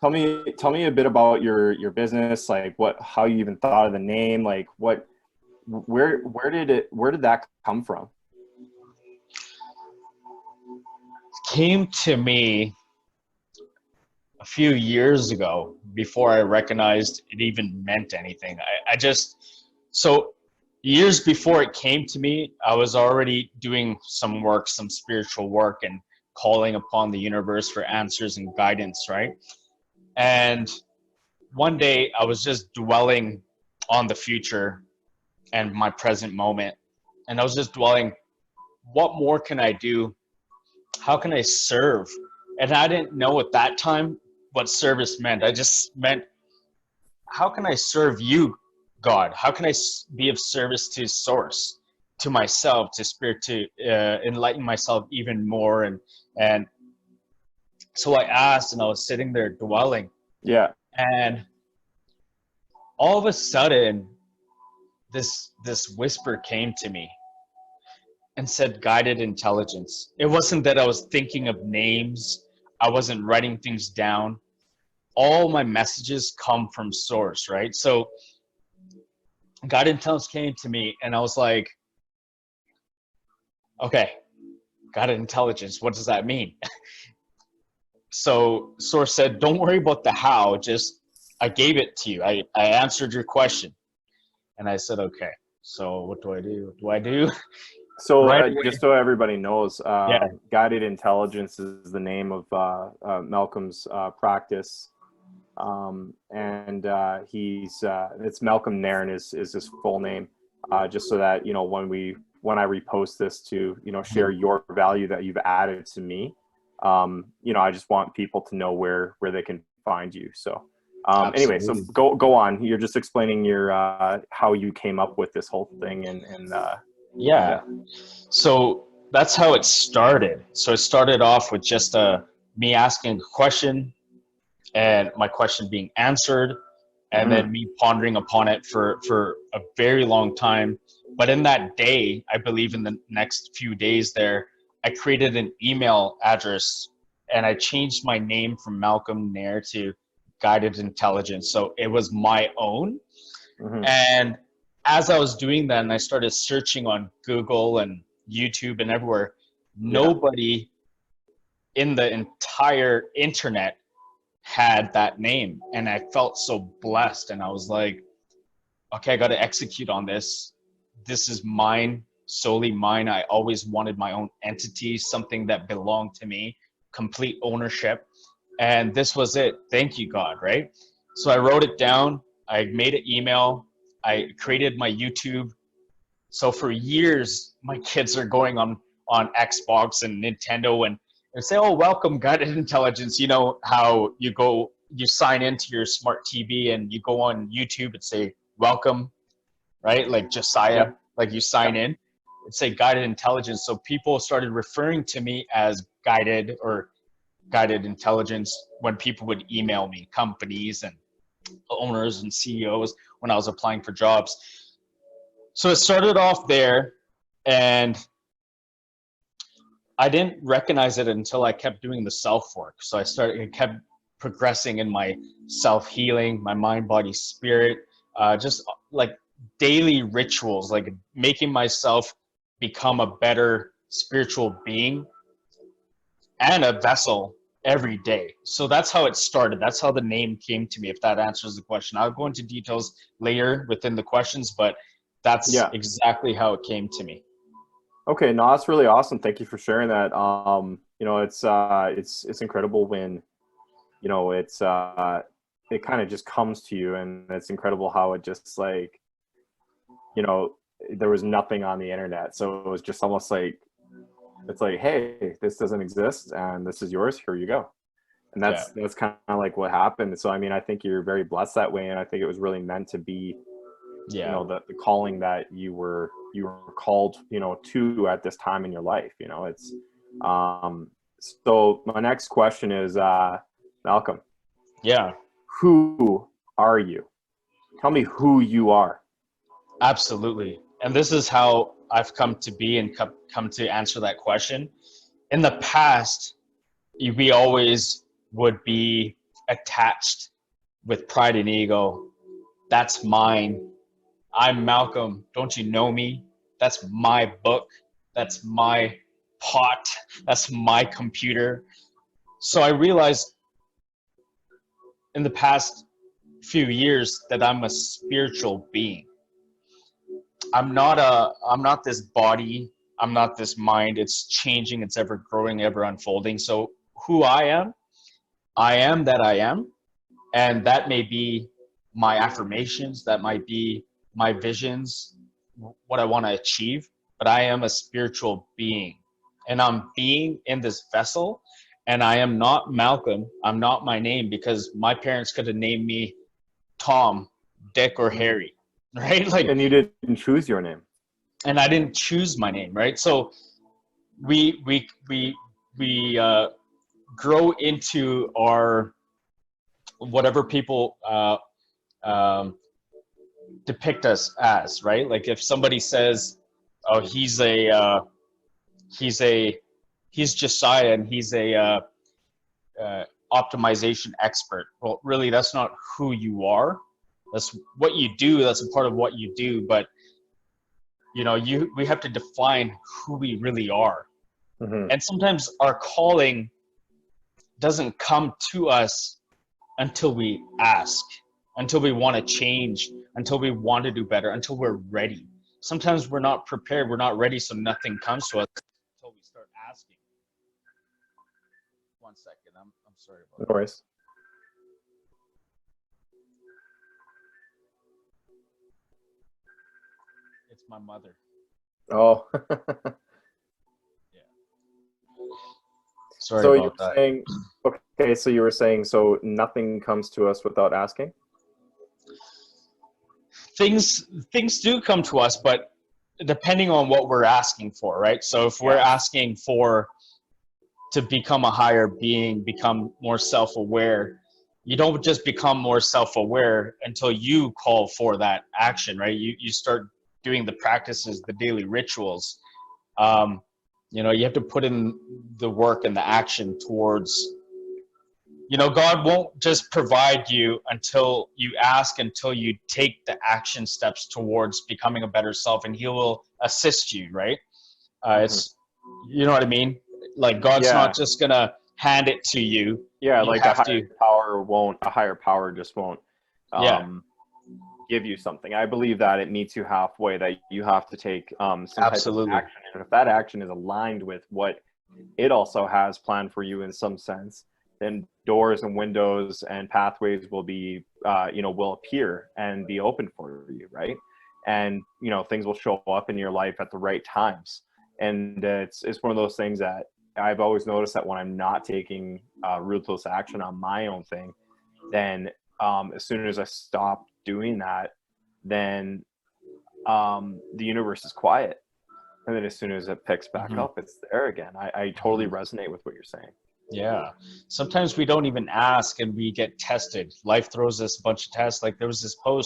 Tell me a bit about your business, like how you even thought of the name, like where did that come from? Came to me a few years ago before I recognized it even meant anything. I just, so years before it came to me, I was already doing some work, some spiritual work, and calling upon the universe for answers and guidance, right? And one day I was just dwelling on the future and my present moment. And I was just dwelling, what more can I do? How can I serve? And I didn't know at that time what service meant. I just meant, how can I serve you, God? How can I be of service to source, to myself, to spirit, to enlighten myself even more? And so I asked, and I was sitting there dwelling, Yeah. and all of a sudden, this whisper came to me and said guided intelligence. It wasn't that I was thinking of names. I wasn't writing things down. All my messages come from source, right? So guided intelligence came to me and I was like, okay, guided intelligence, what does that mean? So source said, don't worry about the how, just I gave it to you. I answered your question. And I said, okay, so what do I do? What do I do? So Right away. just so everybody knows, Yeah. guided intelligence is the name of Malcolm's practice, and it's Malcolm Nairn is his full name. Just so that when I repost this to share your value that you've added to me, I just want people to know where they can find you. So anyway, so go on. You're just explaining your how you came up with this whole thing and Yeah. So that's how it started. So it started off with just me asking a question and my question being answered, and then me pondering upon it for a very long time. But in that day, I believe in the next few days there, I created an email address and I changed my name from Malcolm Nair to Guided Intelligence. So it was my own. And as I was doing that and I started searching on Google and YouTube and everywhere, nobody in the entire internet had that name. And I felt so blessed. And I was like, okay, I got to execute on this. This is mine, solely mine. I always wanted my own entity, something that belonged to me, complete ownership. And this was it. Thank you, God, right? So I wrote it down. I made an email. I created my YouTube. So for years, my kids are going on Xbox and Nintendo and say, oh, welcome, Guided Intelligence. You know how you sign into your smart TV and you go on YouTube and say, welcome, right? Like Josiah, like you sign in and say Guided Intelligence. So people started referring to me as Guided or Guided Intelligence when people would email me, companies and owners and CEOs when I was applying for jobs. So it started off there, and I didn't recognize it until I kept doing the self work. So I kept progressing in my self healing, my mind, body, spirit, just like daily rituals, like making myself become a better spiritual being and a vessel every day. So that's how it started. That's how the name came to me, if that answers the question. I'll go into details later within the questions, but that's exactly how it came to me. Okay, no, that's really awesome. Thank you for sharing that. It's incredible when, it kind of just comes to you, and it's incredible how it just like, there was nothing on the internet. So it was just almost like, it's like, hey, this doesn't exist and this is yours. Here you go. And that's kind of like what happened. So, I mean, I think you're very blessed that way. And I think it was really meant to be, the calling that you were called, to at this time in your life. It's, so my next question is, Malcolm. Yeah. Who are you? Tell me who you are. Absolutely. And this is how I've come to be and come to answer that question. In the past, we always would be attached with pride and ego. That's mine. I'm Malcolm. Don't you know me? That's my book. That's my pot. That's my computer. So I realized in the past few years that I'm a spiritual being. I'm not this body. I'm not this mind. It's changing. It's ever growing, ever unfolding. So who I am that I am. And that may be my affirmations. That might be my visions, what I want to achieve. But I am a spiritual being. And I'm being in this vessel. And I am not Malcolm. I'm not my name, because my parents could have named me Tom, Dick, or Harry, right? Like, And you didn't choose your name. and I didn't choose my name, right? So we grow into our whatever people um, depict us as, right? Like if somebody says, "Oh, he's Josiah and he's a optimization expert." Well, really, that's not who you are. That's what you do. That's a part of what you do. But we have to define who we really are. Mm-hmm. And sometimes our calling doesn't come to us until we ask, until we want to change, until we want to do better, until we're ready. Sometimes we're not prepared, we're not ready, so nothing comes to us until we start asking. 1 second, I'm sorry about that. No worries. It's my mother. Oh. Yeah. Sorry So about you were that. saying, okay, so you were saying, so nothing comes to us without asking? Things do come to us, but depending on what we're asking for, right? So if we're asking for to become a higher being, become more self-aware, you don't just become more self-aware until you call for that action, right? You start doing the practices, the daily rituals. You have to put in the work and the action towards, God won't just provide you until you ask, until you take the action steps towards becoming a better self, and he will assist you, right? It's, you know what I mean? Like God's not just gonna hand it to you. Yeah, You like have a higher power just won't give you something. I believe that it meets you halfway, that you have to take some type of action. And if that action is aligned with what it also has planned for you in some sense, then doors and windows and pathways will be, will appear and be open for you, right? And, things will show up in your life at the right times. And it's one of those things that I've always noticed, that when I'm not taking ruthless action on my own thing, then as soon as I stop doing that, then the universe is quiet. And then as soon as it picks back up, it's there again. I totally resonate with what you're saying. Yeah. Sometimes we don't even ask and we get tested. Life throws us a bunch of tests. Like there was this post